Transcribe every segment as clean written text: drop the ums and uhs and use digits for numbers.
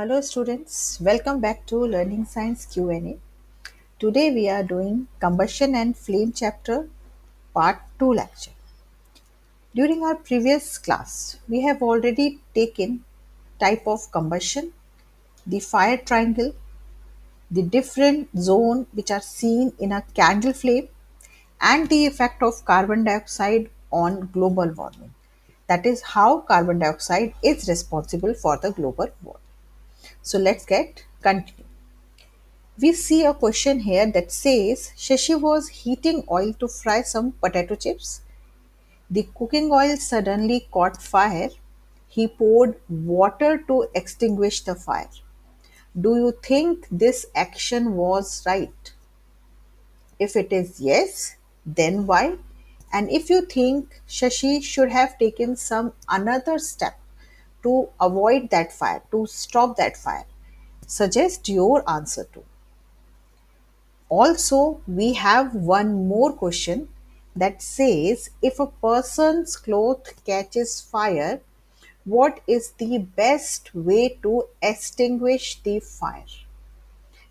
Hello students, welcome back to Learning Science Q&A. Today we are doing Combustion and Flame chapter part 2 lecture. During our previous class, we have already taken type of combustion, the fire triangle, the different zone which are seen in a candle flame and the effect of carbon dioxide on global warming. That is how carbon dioxide is responsible for the global warming. So let's get continue. We see a question here that says Shashi was heating oil to fry some potato chips. The cooking oil suddenly caught fire. He poured water to extinguish the fire. Do you think this action was right? If it is yes, then why? And if you think Shashi should have taken some another step to avoid that fire, to stop that fire, suggest your answer to. Also, we have one more question that says if a person's cloth catches fire, what is the best way to extinguish the fire?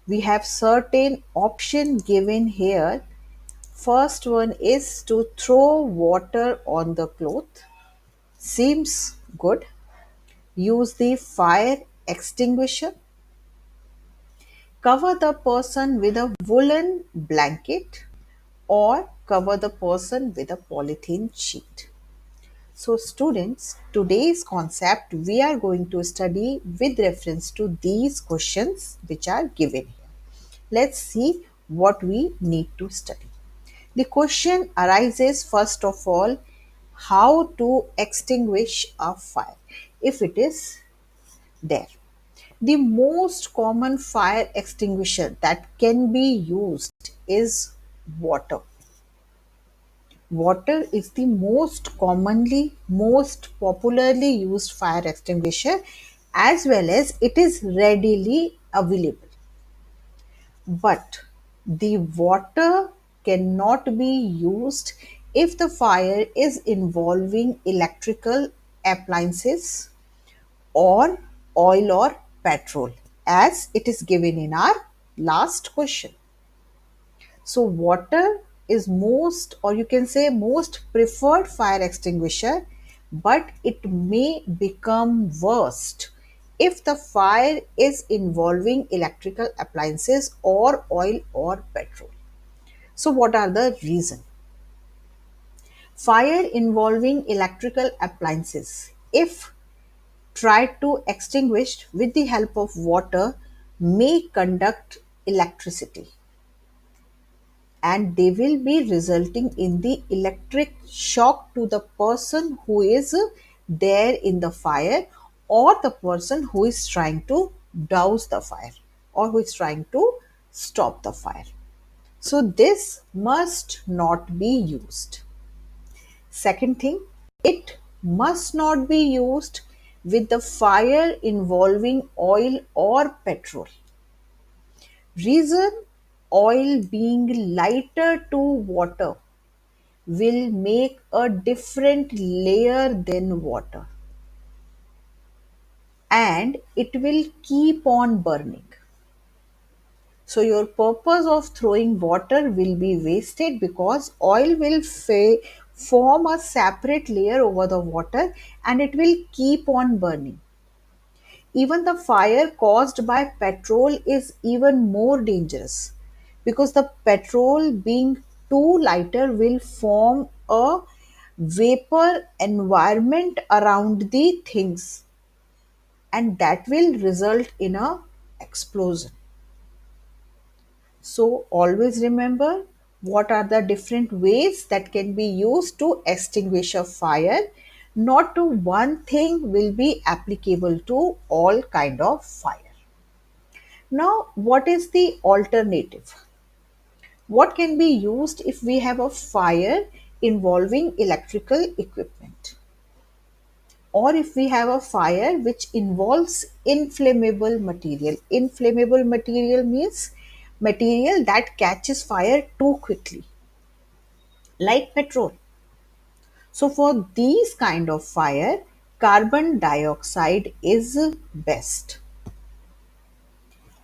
We have certain option given here. First one is to throw water on the cloth. Seems good. Use the fire extinguisher. Cover the person with a woolen blanket or cover the person with a polythene sheet. So students, today's concept we are going to study with reference to these questions which are given here. Let's see what we need to study. The question arises first of all, how to extinguish a fire if it is there. The most common fire extinguisher that can be used is water. Water is the most popularly used fire extinguisher as well as it is readily available. But the water cannot be used if the fire is involving electrical appliances or oil or petrol, as it is given in our last question. So water is most, or you can say most preferred fire extinguisher, but it may become worst if the fire is involving electrical appliances or oil or petrol. So what are the reasons? Fire involving electrical appliances, if tried to extinguish with the help of water, may conduct electricity and they will be resulting in the electric shock to the person who is there in the fire or the person who is trying to douse the fire or who is trying to stop the fire. So this must not be used. Second thing, it must not be used with the fire involving oil or petrol. Reason, oil being lighter to water will make a different layer than water and it will keep on burning. So your purpose of throwing water will be wasted because oil will form a separate layer over the water and it will keep on burning. Even the fire caused by petrol is even more dangerous because the petrol being too lighter will form a vapor environment around the things and that will result in a explosion. So always remember what are the different ways that can be used to extinguish a fire. Not to one thing will be applicable to all kind of fire. Now, what is the alternative? What can be used if we have a fire involving electrical equipment? Or if we have a fire which involves inflammable material. Inflammable material means material that catches fire too quickly, like petrol. So for these kind of fire, carbon dioxide is best.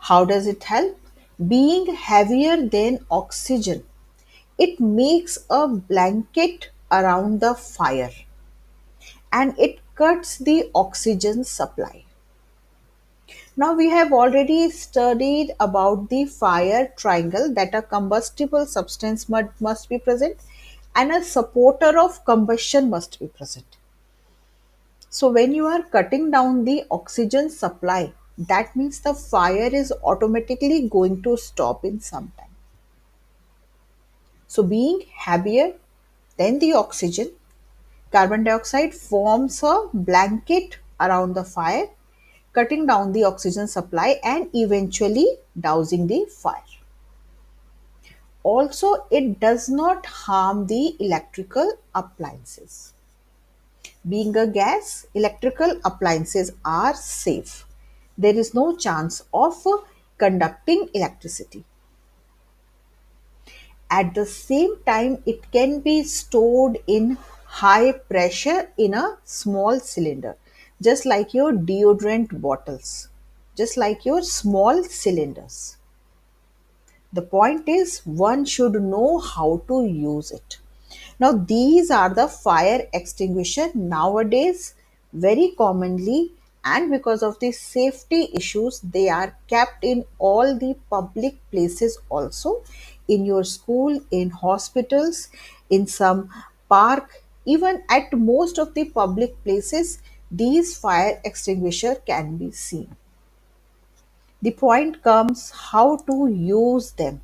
How does it help? Being heavier than oxygen, it makes a blanket around the fire and it cuts the oxygen supply. Now we have already studied about the fire triangle, that a combustible substance must be present and a supporter of combustion must be present. So when you are cutting down the oxygen supply, that means the fire is automatically going to stop in some time. So being heavier than the oxygen, carbon dioxide forms a blanket around the fire, cutting down the oxygen supply and eventually dousing the fire. Also, it does not harm the electrical appliances. Being a gas, electrical appliances are safe. There is no chance of conducting electricity. At the same time, it can be stored in high pressure in a small cylinder, just like your deodorant bottles, just like your small cylinders. The point is, one should know how to use it. Now, these are the fire extinguisher nowadays very commonly, and because of the safety issues, they are kept in all the public places also, in your school, in hospitals, in some park, even at most of the public places, these fire extinguisher can be seen. The point comes how to use them,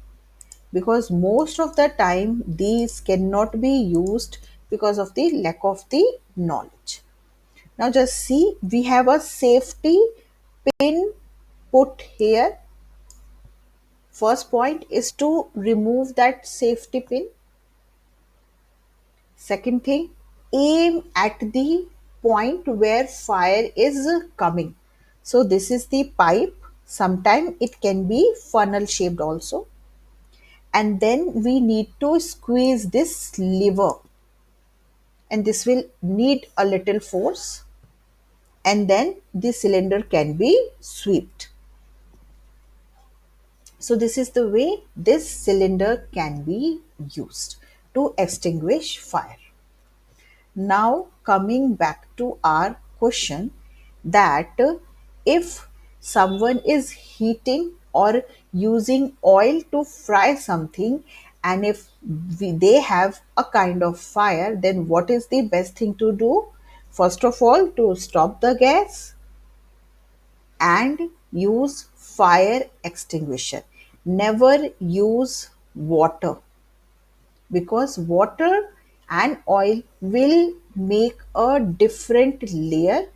because most of the time these cannot be used because of the lack of the knowledge. Now just see, we have a safety pin put here. First point is to remove that safety pin. Second thing, aim at the point where fire is coming. So this is the pipe. Sometimes it can be funnel shaped also, and then we need to squeeze this lever, and this will need a little force, and then the cylinder can be swept. So this is the way this cylinder can be used to extinguish fire. Now coming back to our question, that if someone is heating or using oil to fry something, and if they have a kind of fire, then what is the best thing to do? First of all, to stop the gas and use fire extinguisher. Never use water, because water and oil will make a different layer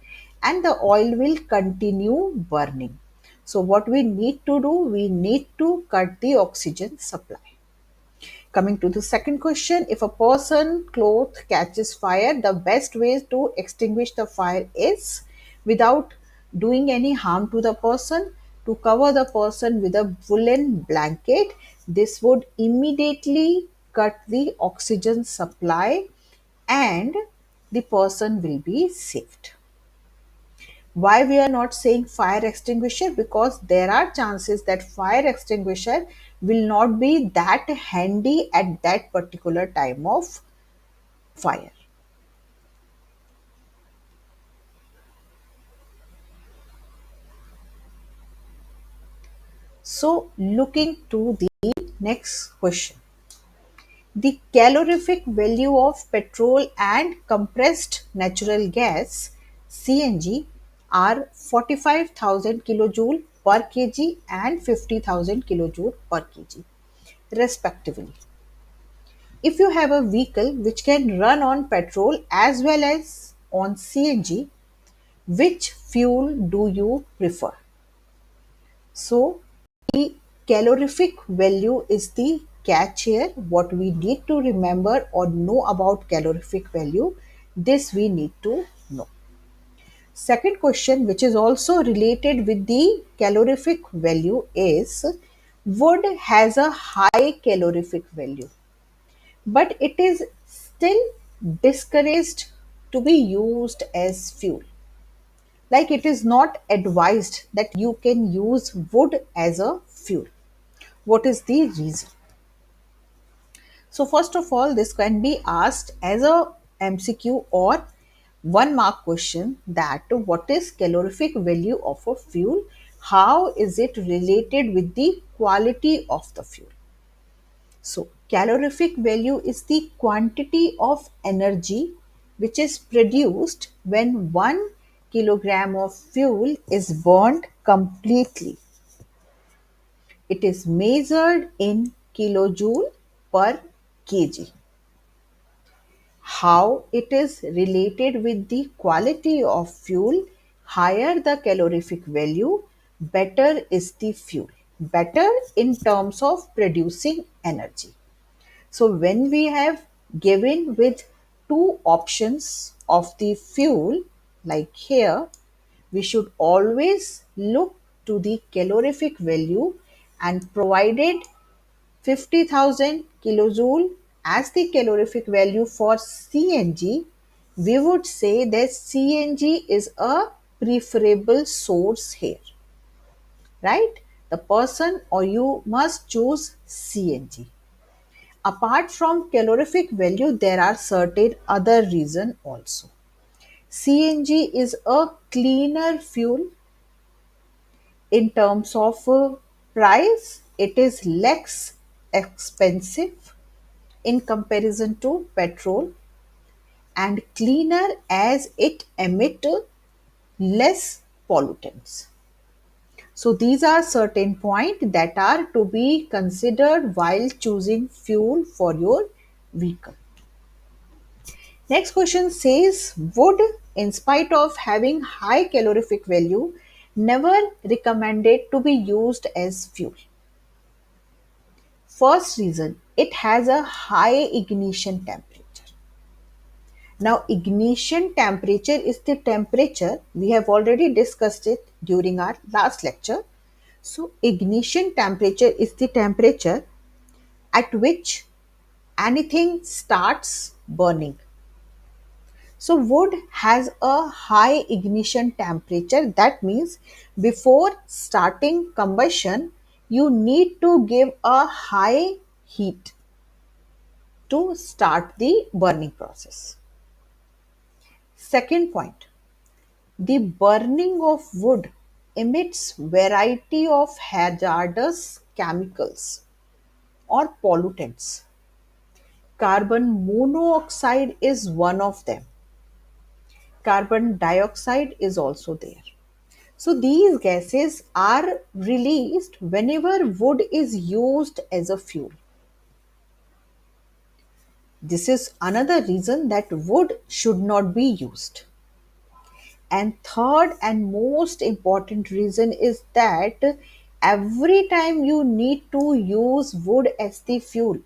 and the oil will continue burning. So what we need to do, we need to cut the oxygen supply. Coming to the second question, if a person cloth catches fire, the best way to extinguish the fire is, without doing any harm to the person, to cover the person with a woolen blanket. This would immediately cut the oxygen supply and the person will be saved. Why we are not saying fire extinguisher? Because there are chances that fire extinguisher will not be that handy at that particular time of fire. So looking to the next question, the calorific value of petrol and compressed natural gas CNG are 45,000 kilojoule per kg and 50,000 kilojoule per kg respectively. If you have a vehicle which can run on petrol as well as on CNG, which fuel do you prefer? So, the calorific value is the catch here. What we need to remember or know about calorific value, this we need to know. Second question, which is also related with the calorific value, is wood has a high calorific value, but it is still discouraged to be used as fuel. Like it is not advised that you can use wood as a fuel. What is the reason? So first of all, this can be asked as a MCQ or 1 mark question, that what is calorific value of a fuel? How is it related with the quality of the fuel? So calorific value is the quantity of energy which is produced when 1 kilogram of fuel is burned completely. It is measured in kilojoule per kg. How it is related with the quality of fuel? Higher the calorific value, better is the fuel. Better in terms of producing energy. So when we have given with two options of the fuel, like here, we should always look to the calorific value, and provided 50,000 kilojoule as the calorific value for CNG, we would say that CNG is a preferable source here, right? The person or you must choose CNG. Apart from calorific value, there are certain other reasons also. CNG is a cleaner fuel in terms of price. It is less expensive in comparison to petrol, and cleaner as it emit less pollutants. So these are certain points that are to be considered while choosing fuel for your vehicle. Next question says, wood, in spite of having high calorific value, never recommended to be used as fuel. First reason, it has a high ignition temperature. Now, ignition temperature is the temperature, we have already discussed it during our last lecture. So, ignition temperature is the temperature at which anything starts burning. So, wood has a high ignition temperature. That means before starting combustion, you need to give a high heat to start the burning process. Second point, the burning of wood emits variety of hazardous chemicals or pollutants. Carbon monoxide is one of them. Carbon dioxide is also there. So these gases are released whenever wood is used as a fuel. This is another reason that wood should not be used. And third and most important reason is that every time you need to use wood as the fuel,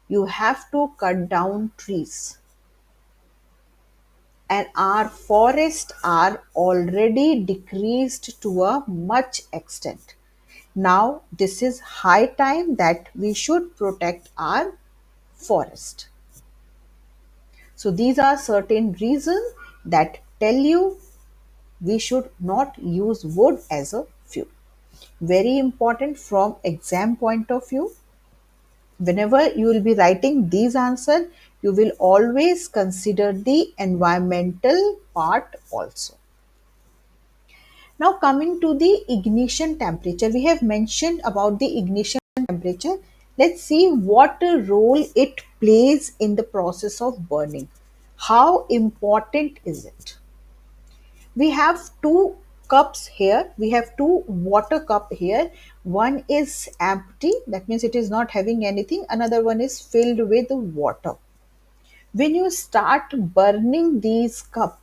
you have to cut down trees. And our forests are already decreased to a much extent. Now, this is high time that we should protect our forest. So, these are certain reasons that tell you we should not use wood as a fuel. Very important from exam point of view. Whenever you will be writing these answers, you will always consider the environmental part also. Now coming to the ignition temperature, we have mentioned about the ignition temperature. Let's see what a role it plays in the process of burning. How important is it? We have two cups here. We have two water cup here. One is empty, that means it is not having anything. Another one is filled with water. When you start burning these cup,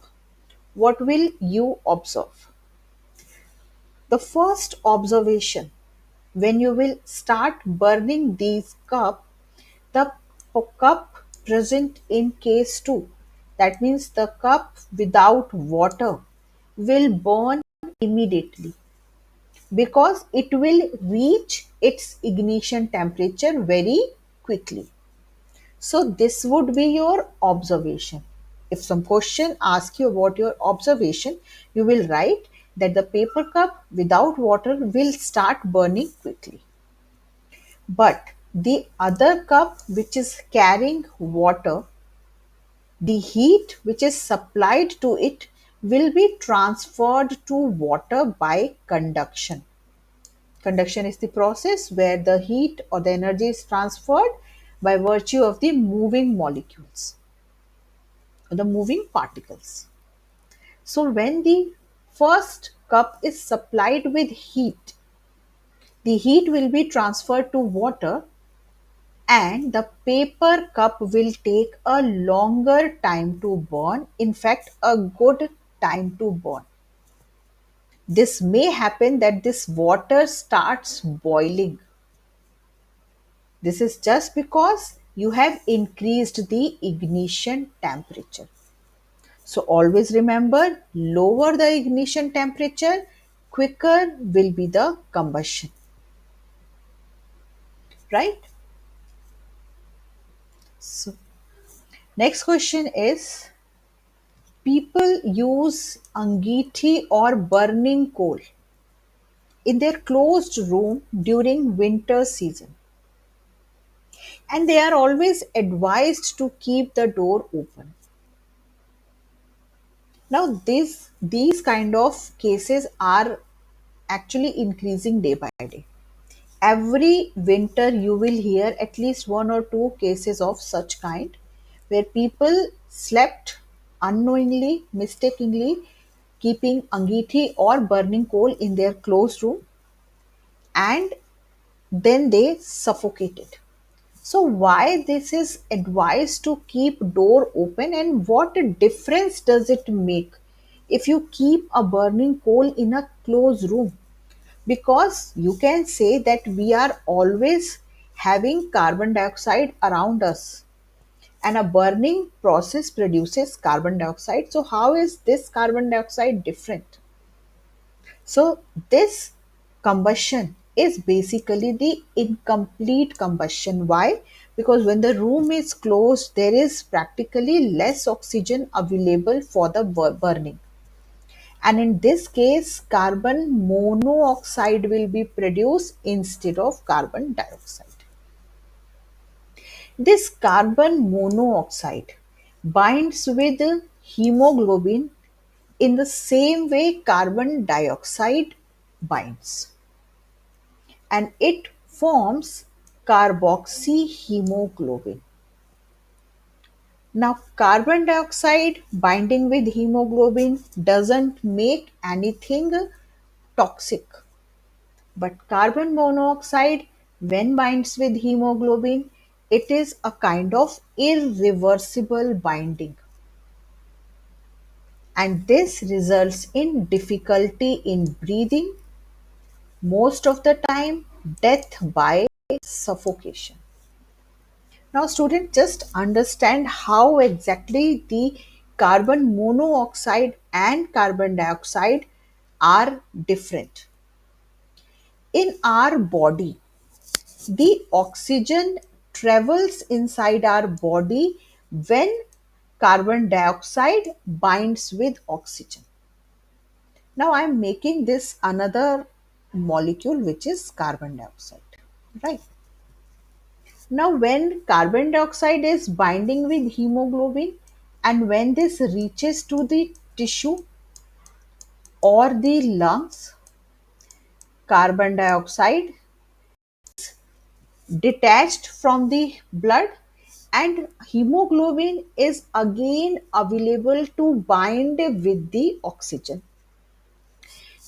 what will you observe? The first observation, when you will start burning these cup, the cup present in case 2, that means the cup without water, will burn immediately because it will reach its ignition temperature very quickly. So this would be your observation. If some question asks you about your observation, you will write that the paper cup without water will start burning quickly. But the other cup which is carrying water, the heat which is supplied to it will be transferred to water by conduction. Conduction is the process where the heat or the energy is transferred by virtue of the moving molecules or the moving particles. So, when the first cup is supplied with heat, the heat will be transferred to water and the paper cup will take a longer time to burn. In fact, a good time to burn. This may happen that this water starts boiling. This is just because you have increased the ignition temperature. So always remember, lower the ignition temperature, quicker will be the combustion, right? So next question is, people use angithi or burning coal in their closed room during winter season, and they are always advised to keep the door open. Now these kind of cases are actually increasing day by day. Every winter you will hear at least one or two cases of such kind where people slept unknowingly, mistakenly, keeping angithi or burning coal in their closed room, and then they suffocated. So why this is advised to keep door open, and what difference does it make if you keep a burning coal in a closed room? Because you can say that we are always having carbon dioxide around us, and a burning process produces carbon dioxide. So how is this carbon dioxide different? So this combustion is basically the incomplete combustion. Why? Because when the room is closed, there is practically less oxygen available for the burning. And in this case, carbon monoxide will be produced instead of carbon dioxide. This carbon monoxide binds with hemoglobin in the same way carbon dioxide binds, and it forms carboxyhemoglobin. Now, carbon dioxide binding with hemoglobin doesn't make anything toxic, but carbon monoxide, when binds with hemoglobin, it is a kind of irreversible binding, and this results in difficulty in breathing, most of the time death by suffocation. Now students, just understand how exactly the carbon monoxide and carbon dioxide are different. In our body, the oxygen travels inside our body when carbon dioxide binds with oxygen. Now I am making this another molecule which is carbon dioxide, right? Now when carbon dioxide is binding with hemoglobin, and when this reaches to the tissue or the lungs, carbon dioxide detached from the blood, and hemoglobin is again available to bind with the oxygen.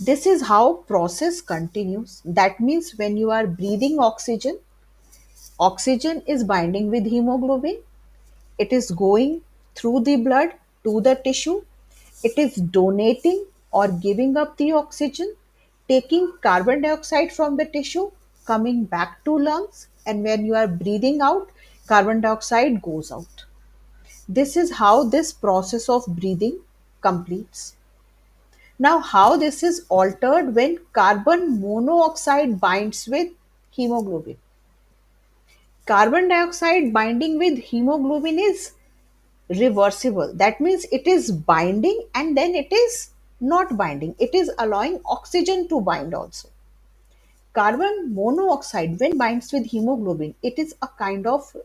This is how process continues. That means when you are breathing oxygen, oxygen is binding with hemoglobin, it is going through the blood to the tissue, it is donating or giving up the oxygen, taking carbon dioxide from the tissue, coming back to lungs, and when you are breathing out, carbon dioxide goes out. This is how this process of breathing completes. Now, how this is altered when carbon monoxide binds with hemoglobin? Carbon dioxide binding with hemoglobin is reversible. That means it is binding and then it is not binding. It is allowing oxygen to bind also. Carbon monoxide, when binds with hemoglobin, it is a kind of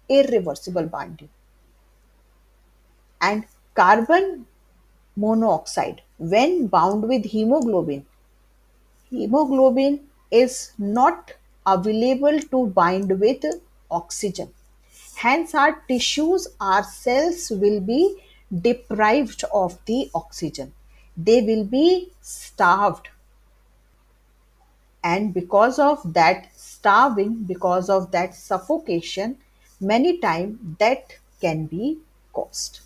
irreversible binding. And carbon monoxide, when bound with hemoglobin, hemoglobin is not available to bind with oxygen. Hence, our tissues, our cells will be deprived of the oxygen. They will be starved. And because of that starving, because of that suffocation, many times death can be caused.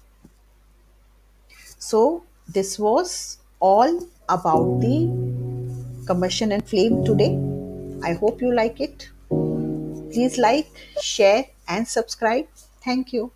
So, this was all about the combustion and flame today. I hope you like it. Please like, share, and subscribe. Thank you.